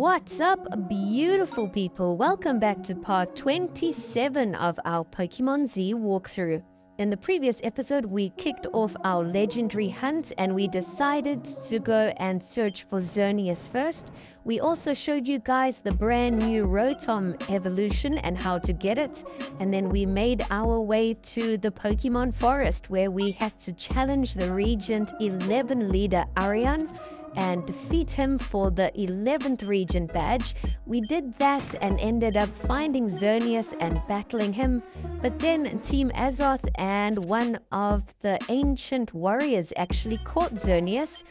What's up, beautiful people? Welcome back to part 27 of our Pokemon Z walkthrough. In the previous episode, we kicked off our legendary hunt and we decided to go and search for Xerneas first. We also showed you guys the brand new Rotom evolution and how to get it. And then we made our way to the Pokemon forest where we had to challenge the Regent 11 leader Ariane and defeat him for the 11th Regent badge. We did that and ended up finding Xerneas and battling him. But then Team Azoth and one of the ancient warriors actually caught Xerneas.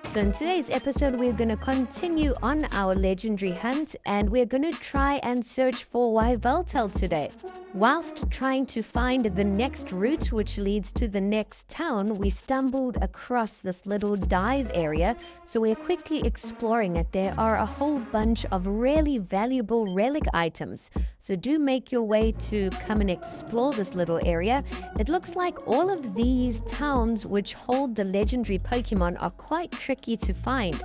So in today's episode, we're going to continue on our legendary hunt and we're going to try and search for Yveltal today. Whilst trying to find the next route which leads to the next town, we stumbled across this little dive area. So we're quickly exploring it. There are a whole bunch of really valuable relic items. So do make your way to come and explore this little area. It looks like all of these towns which hold the legendary Pokemon are quite tricky to find.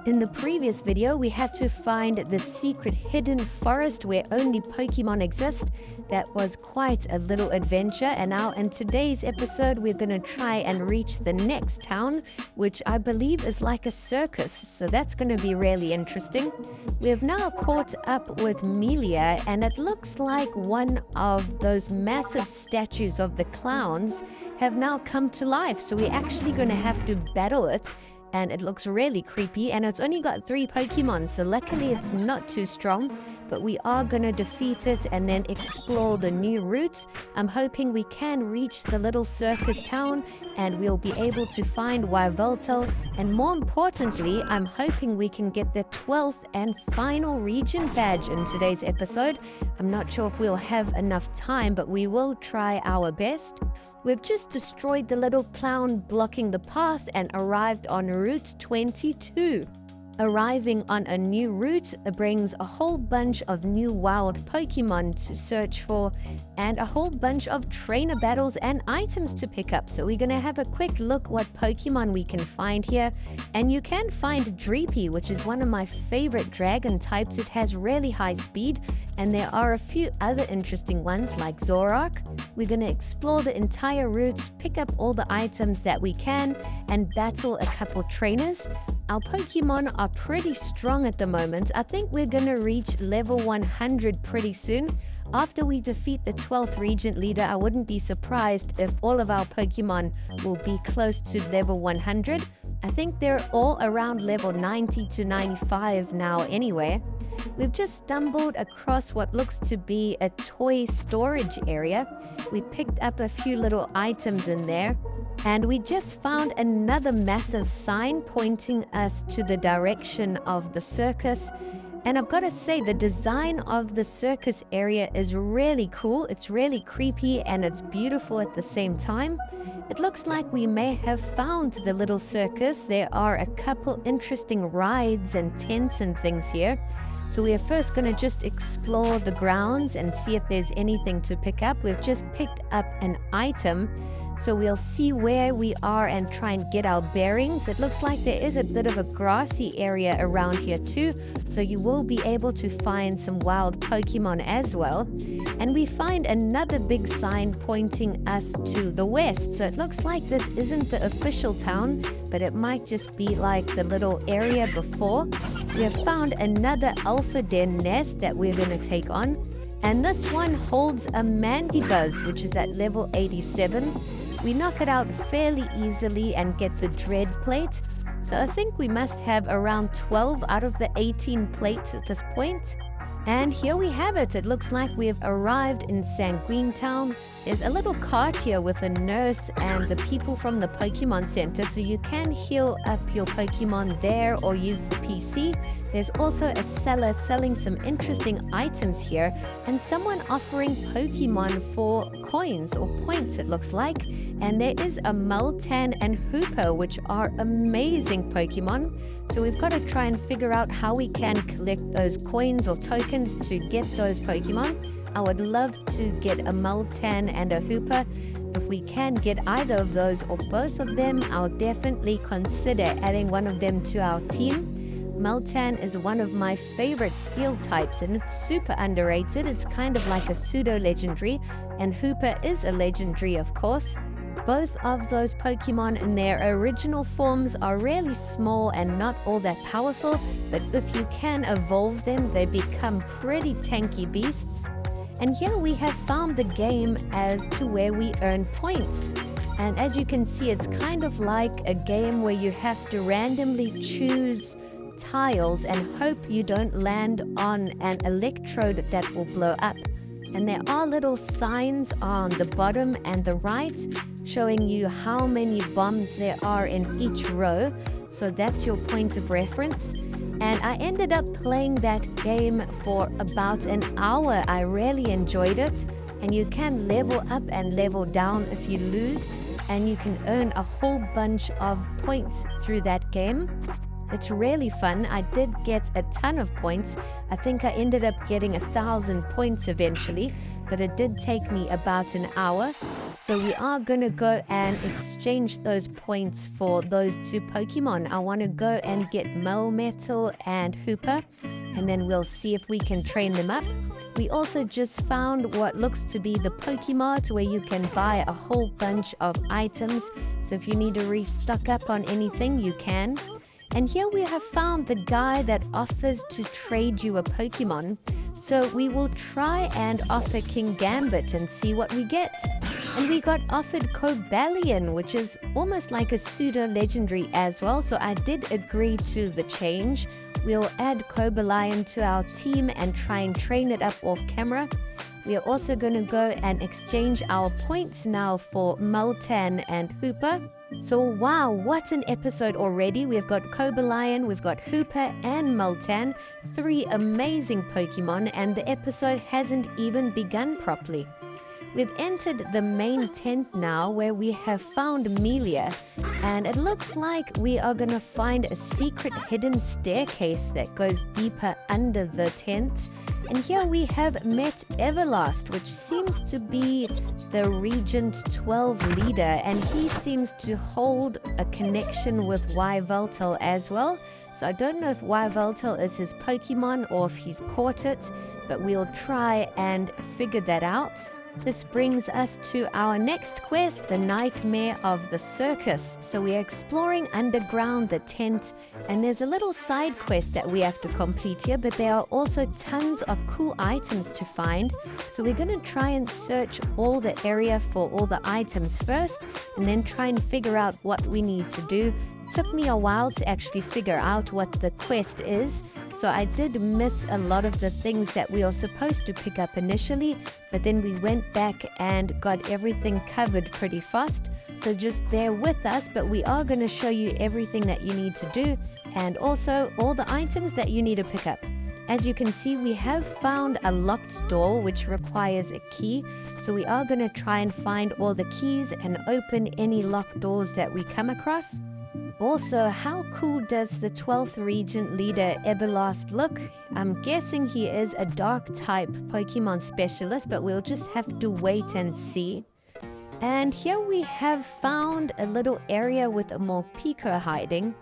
In the previous video, we had to find the secret hidden forest where only Pokemon exist. That was quite a little adventure, and now in today's episode, we're going to try and reach the next town, which I believe is like a circus, so that's going to be really interesting. We have now caught up with Melia, and it looks like one of those massive statues of the clowns have now come to life, so we're actually going to have to battle it. And it looks really creepy, and it's only got 3 Pokemon, so luckily it's not too strong. But we are going to defeat it and then explore the new route. I'm hoping we can reach the little circus town and we'll be able to find Yveltal. And more importantly, I'm hoping we can get the 12th and final Regent badge in today's episode. I'm not sure if we'll have enough time, but we will try our best. We've just destroyed the little clown blocking the path and arrived on Route 22. Arriving on a new route brings a whole bunch of new wild Pokemon to search for and a whole bunch of trainer battles and items to pick up. So we're going to have a quick look what Pokemon we can find here. And you can find Dreepy, which is one of my favorite dragon types. It has really high speed. And there are a few other interesting ones like Zoroark. We're going to explore the entire route, pick up all the items that we can, and battle a couple trainers. Our Pokemon are pretty strong at the moment. I think we're going to reach level 100 pretty soon. After we defeat the 12th Regent leader, I wouldn't be surprised if all of our Pokemon will be close to level 100. I think they're all around level 90 to 95 now anyway. We've just stumbled across what looks to be a toy storage area. We picked up a few little items in there. And we just found another massive sign pointing us to the direction of the circus. And I've got to say, the design of the circus area is really cool. It's really creepy and it's beautiful at the same time. It looks like we may have found the little circus. There are a couple interesting rides and tents and things here. So we are first going to just explore the grounds and see if there's anything to pick up. We've just picked up an item. So we'll see where we are and try and get our bearings. It looks like there is a bit of a grassy area around here too. So you will be able to find some wild Pokemon as well. And we find another big sign pointing us to the west. So it looks like this isn't the official town, but it might just be like the little area before. We have found another Alpha Den nest that we're going to take on. And this one holds a Mandibuzz, which is at level 87. We knock it out fairly easily and get the Dread plate. So I think we must have around 12 out of the 18 plates at this point. And here we have it. It looks like we have arrived in Sanguine Town. There's a little cart here with a nurse and the people from the Pokemon Center, so you can heal up your Pokemon there or use the PC. There's also a seller selling some interesting items here and someone offering Pokemon for coins or points, it looks like. And there is a Multan and Hooper, which are amazing Pokemon. So we've got to try and figure out how we can collect those coins or tokens to get those Pokemon. I would love to get a Multan and a Hooper. If we can get either of those or both of them, I'll definitely consider adding one of them to our team. Meltan is one of my favorite steel types, and it's super underrated. It's kind of like a pseudo-legendary, and Hooper is a legendary, of course. Both of those Pokemon in their original forms are really small and not all that powerful, but if you can evolve them, they become pretty tanky beasts. And here we have found the game as to where we earn points. And as you can see, it's kind of like a game where you have to randomly choose tiles and hope you don't land on an electrode that will blow up. And there are little signs on the bottom and the right showing you how many bombs there are in each row. So that's your point of reference. And I ended up playing that game for about an hour. I really enjoyed it. And you can level up and level down if you lose. And you can earn a whole bunch of points through that game. It's really fun. I did get a ton of points. I think I ended up getting 1,000 points eventually, but it did take me about an hour. So we are going to go and exchange those points for those two Pokemon. I want to go and get Melmetal and Hooper, and then we'll see if we can train them up. We also just found what looks to be the Pokemart, where you can buy a whole bunch of items. So if you need to restock up on anything, you can. And here we have found the guy that offers to trade you a Pokemon. So we will try and offer King Gambit and see what we get. And we got offered Cobalion, which is almost like a pseudo-legendary as well. So I did agree to the change. We'll add Cobalion to our team and try and train it up off camera. We are also going to go and exchange our points now for Meltan and Hooper. So wow, what an episode already. We've got Cobalion, we've got Hooper and Meltan, 3 amazing Pokemon, and the episode hasn't even begun properly. We've entered the main tent now, where we have found Amelia, and it looks like we are going to find a secret hidden staircase that goes deeper under the tent. And here we have met Everlast, which seems to be the Regent 12 leader, and he seems to hold a connection with Yveltal as well. So I don't know if Yveltal is his Pokemon or if he's caught it, but we'll try and figure that out. This brings us to our next quest, the Nightmare of the Circus. So we are exploring underground the tent, and there's a little side quest that we have to complete here, but there are also tons of cool items to find. So we're going to try and search all the area for all the items first, and then try and figure out what we need to do. Took me a while to actually figure out what the quest is, so I did miss a lot of the things that we are supposed to pick up initially, but then we went back and got everything covered pretty fast. So just bear with us, but we are going to show you everything that you need to do and also all the items that you need to pick up. As you can see, we have found a locked door which requires a key, so we are going to try and find all the keys and open any locked doors that we come across. Also, how cool does the 12th Regent leader Everlast look? I'm guessing he is a dark type Pokemon specialist, but we'll just have to wait and see. And here we have found a little area with a Morpeko hiding.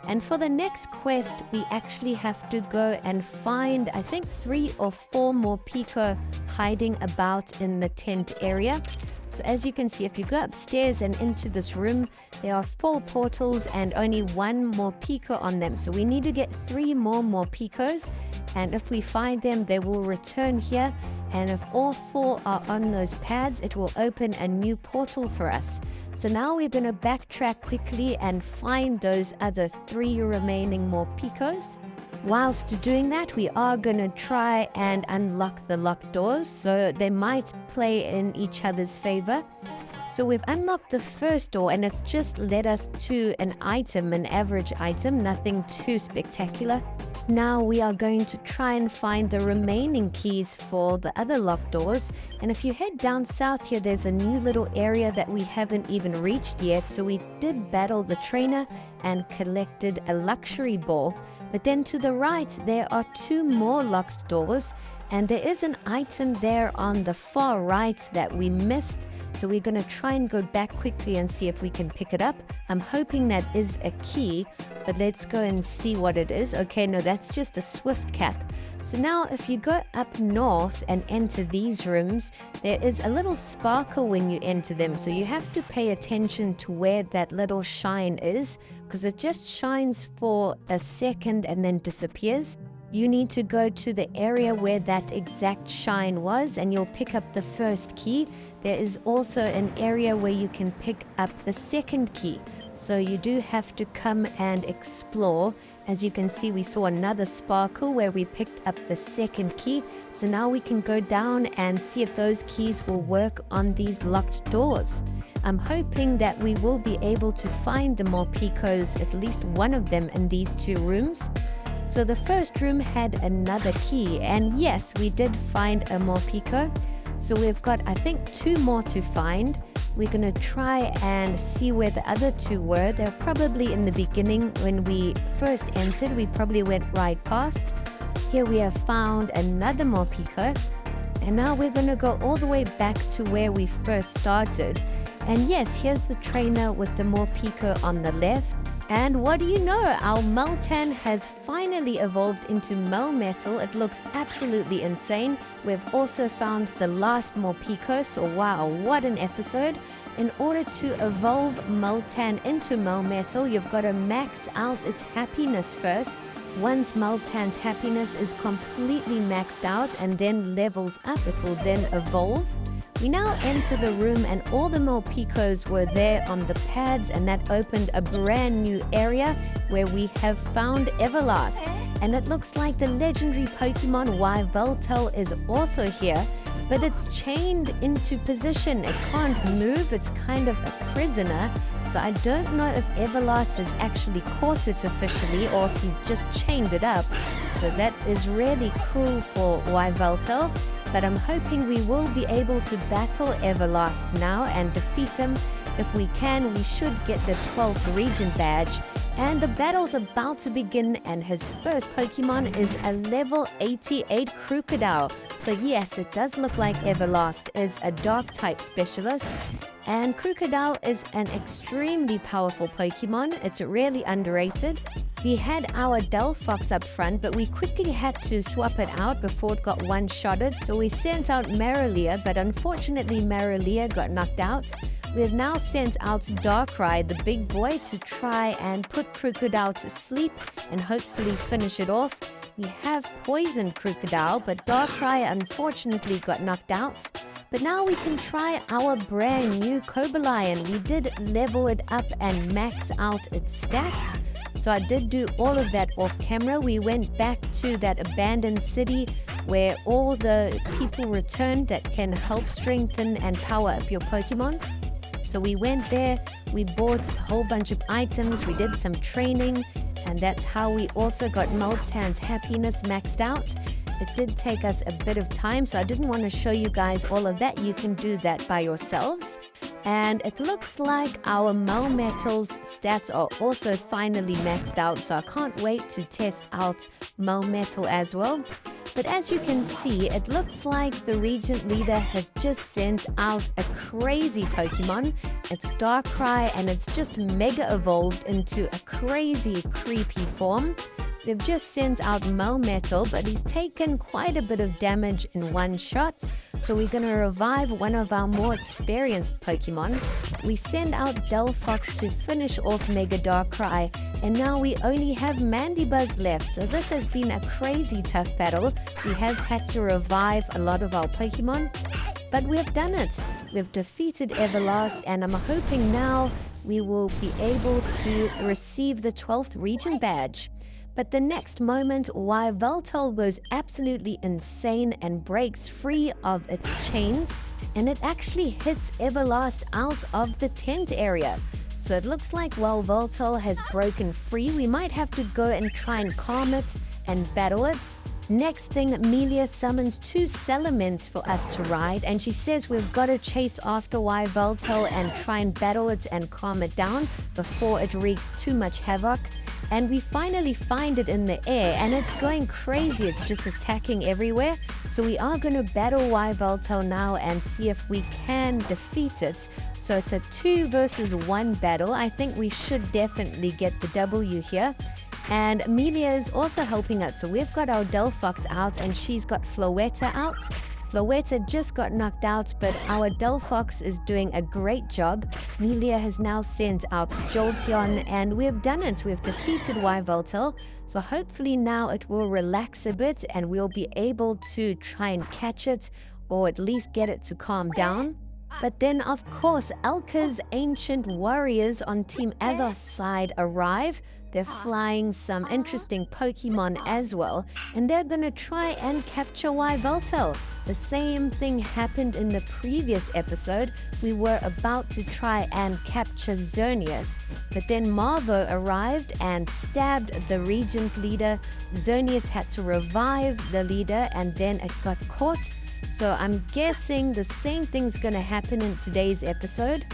And for the next quest, we actually have to go and find, I think, 3 or 4 Morpeko hiding about in the tent area. So as you can see, if you go upstairs and into this room, there are 4 portals and only 1 Morpeko on them. So we need to get 3 more Morpekos, and if we find them, they will return here. And if all 4 are on those pads, it will open a new portal for us. So now we're going to backtrack quickly and find those other 3 remaining Morpekos. Whilst doing that, we are going to try and unlock the locked doors, so they might play in each other's favor. So we've unlocked the first door, and it's just led us to an item, an average item, nothing too spectacular. Now we are going to try and find the remaining keys for the other locked doors. And if you head down south here, there's a new little area that we haven't even reached yet. So we did battle the trainer and collected a luxury ball. But then to the right, there are 2 more locked doors. And there is an item there on the far right that we missed. So we're going to try and go back quickly and see if we can pick it up. I'm hoping that is a key, but let's go and see what it is. Okay, no, that's just a swift cap. So now if you go up north and enter these rooms, there is a little sparkle when you enter them. So you have to pay attention to where that little shine is, because it just shines for a second and then disappears. You need to go to the area where that exact shine was and you'll pick up the first key. There is also an area where you can pick up the second key. So you do have to come and explore. As you can see, we saw another sparkle where we picked up the second key. So now we can go down and see if those keys will work on these locked doors. I'm hoping that we will be able to find the Morpicos, at least one of them in these two rooms. So the first room had another key, and yes, we did find a Morpico. So we've got, I think, 2 more to find. We're going to try and see where the other 2 were. They're probably in the beginning when we first entered. We probably went right past. Here we have found another Morpico. And now we're going to go all the way back to where we first started. And yes, here's the trainer with the Morpico on the left. And what do you know? Our Meltan has finally evolved into Melmetal. It looks absolutely insane. We've also found the last Morpico, so wow, what an episode. In order to evolve Meltan into Melmetal, you've got to max out its happiness first. Once Meltan's happiness is completely maxed out and then levels up, it will then evolve. We now enter the room and all the Morpicos were there on the pads, and that opened a brand new area where we have found Everlast. And it looks like the legendary Pokemon Yveltal is also here, but it's chained into position. It can't move, it's kind of a prisoner. So I don't know if Everlast has actually caught it officially or if he's just chained it up. So that is really cruel for Yveltal. But I'm hoping we will be able to battle Everlast now and defeat him. If we can, we should get the 12th Regent badge. And the battle's about to begin, and his first Pokemon is a level 88 Crocodile. So yes, it does look like Everlast is a Dark-type specialist. And Crocodile is an extremely powerful Pokemon. It's really underrated. We had our Delphox up front, but we quickly had to swap it out before it got one-shotted. So we sent out Marilia, but unfortunately Marilia got knocked out. We have now sent out Darkrai, the big boy, to try and put Crocodile to sleep and hopefully finish it off. We have poisoned Crocodile, but Darkrai unfortunately got knocked out. But now we can try our brand new Cobalion. We did level it up and max out its stats. So I did do all of that off camera. We went back to that abandoned city where all the people returned that can help strengthen and power up your Pokemon. So we went there, we bought a whole bunch of items, we did some training, and that's how we also got Meltan's happiness maxed out. It did take us a bit of time, so I didn't want to show you guys all of that. You can do that by yourselves. And it looks like our Melmetal's stats are also finally maxed out, so I can't wait to test out Melmetal as well. But as you can see, it looks like the Regent leader has just sent out a crazy Pokemon. It's Darkrai, and it's just mega evolved into a crazy, creepy form. They've just sent out Melmetal, but he's taken quite a bit of damage in one shot. So we're going to revive one of our more experienced Pokemon. We send out Delphox to finish off Mega Darkrai, and now we only have Mandibuzz left. So this has been a crazy tough battle. We have had to revive a lot of our Pokemon, but we've done it. We've defeated Everlast, and I'm hoping now we will be able to receive the 12th Regent badge. But the next moment, Yveltal goes absolutely insane and breaks free of its chains, and it actually hits Everlast out of the tent area. So it looks like Yveltal has broken free. We might have to go and try and calm it and battle it. Next thing, Amelia summons 2 Salamence for us to ride, and she says we've got to chase after Yveltal and try and battle it and calm it down before it wreaks too much havoc. And we finally find it in the air, and it's going crazy. It's just attacking everywhere. So we are going to battle Yveltal now and see if we can defeat it. So it's a 2 versus 1 battle. I think we should definitely get the W here. And Amelia is also helping us. So we've got our Delphox out, and she's got Floetta out. Floetta just got knocked out, but our Delphox is doing a great job. Amelia has now sent out Jolteon, and we have done it. We have defeated Yveltal. So hopefully now it will relax a bit, and we'll be able to try and catch it, or at least get it to calm down. But then, of course, Elka's ancient warriors on Team Athos side arrive. They're flying some interesting Pokemon as well, and they're going to try and capture Yveltal. The same thing happened in the previous episode. We were about to try and capture Xerneas, but then Marvo arrived and stabbed the Regent leader. Xerneas had to revive the leader, and then it got caught. So I'm guessing the same thing's going to happen in today's episode.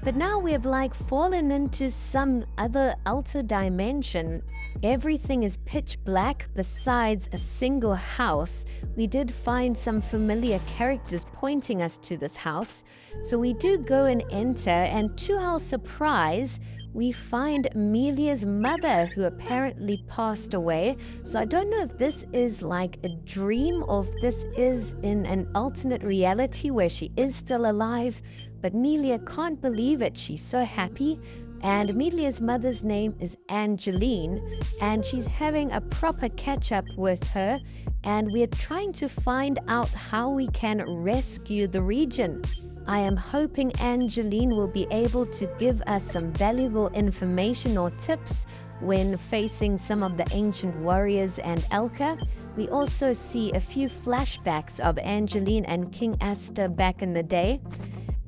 But now we have fallen into some other alter dimension. Everything is pitch black besides a single house. We did find some familiar characters pointing us to this house. So we do go and enter, and to our surprise, we find Amelia's mother, who apparently passed away. So I don't know if this is like a dream or if this is in an alternate reality where she is still alive. But Amelia can't believe it. She's so happy. And Amelia's mother's name is Angeline, and she's having a proper catch-up with her. And we're trying to find out how we can rescue the region. I am hoping Angeline will be able to give us some valuable information or tips when facing some of the ancient warriors and Elka. We also see a few flashbacks of Angeline and King Aster back in the day.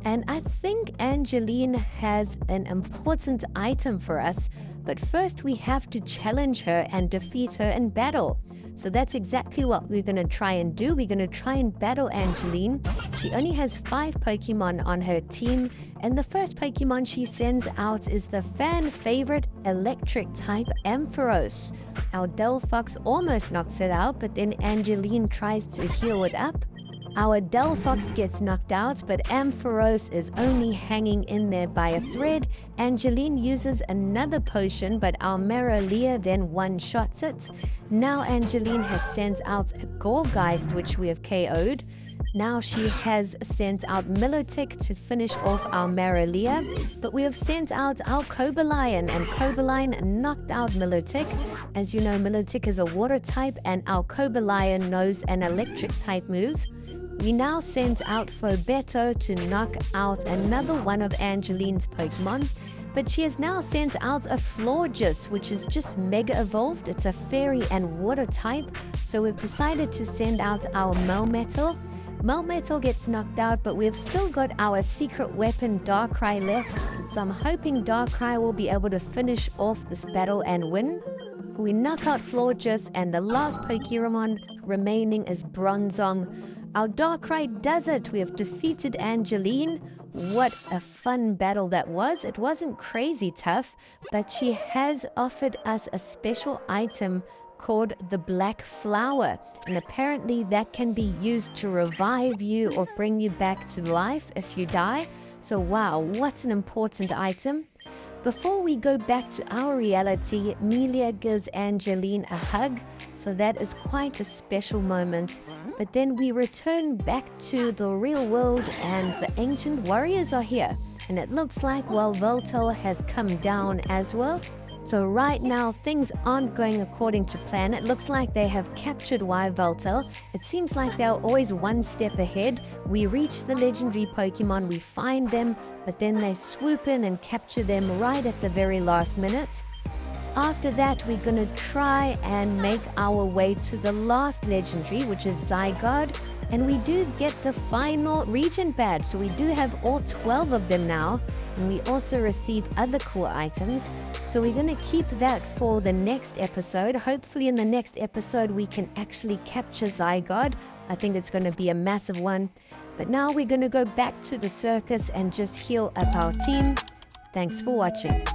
And I think Angeline has an important item for us, but first we have to challenge her and defeat her in battle. So that's exactly what we're going to try and do. We're going to try and battle Angeline. She only has 5 Pokemon on her team, and the first Pokemon she sends out is the fan favorite electric type Ampharos. Our Delphox almost knocks it out, but then Angeline tries to heal it up. Our Delphox gets knocked out, but Ampharos is only hanging in there by a thread. Angeline uses another potion, but our Maralea then one-shots it. Now Angeline has sent out a Gorgeist, which we have KO'd. Now she has sent out Milotic to finish off our Maralea, but we have sent out our Cobalion, and Cobalion knocked out Milotic. As you know, Milotic is a water type, and our Cobalion knows an electric type move. We now sent out Fobeto to knock out another one of Angeline's Pokemon, but she has now sent out a Florges, which is just mega evolved. It's a fairy and water type, so we've decided to send out our Melmetal. Melmetal gets knocked out, but we've still got our secret weapon Darkrai left, so I'm hoping Darkrai will be able to finish off this battle and win. We knock out Florges, and the last Pokemon remaining is Bronzong. Our Darkrai does it. We have defeated Angeline. What a fun battle that was. It wasn't crazy tough, but she has offered us a special item called the Black Flower, and apparently that can be used to revive you or bring you back to life if you die. So wow, what an important item. Before we go back to our reality, Amelia gives Angeline a hug, so that is quite a special moment. But then we return back to the real world, and the ancient warriors are here. And it looks like Yveltal has come down as well. So right now, things aren't going according to plan. It looks like they have captured Yveltal. It seems like they're always one step ahead. We reach the legendary Pokemon, we find them, but then they swoop in and capture them right at the very last minute. After that, we're going to try and make our way to the last legendary, which is Zygarde. And we do get the final Regent badge, so we do have all 12 of them now. And we also receive other cool items. So we're going to keep that for the next episode. Hopefully in the next episode we can actually capture Zygarde. I think it's going to be a massive one. But now we're going to go back to the circus and just heal up our team. Thanks for watching.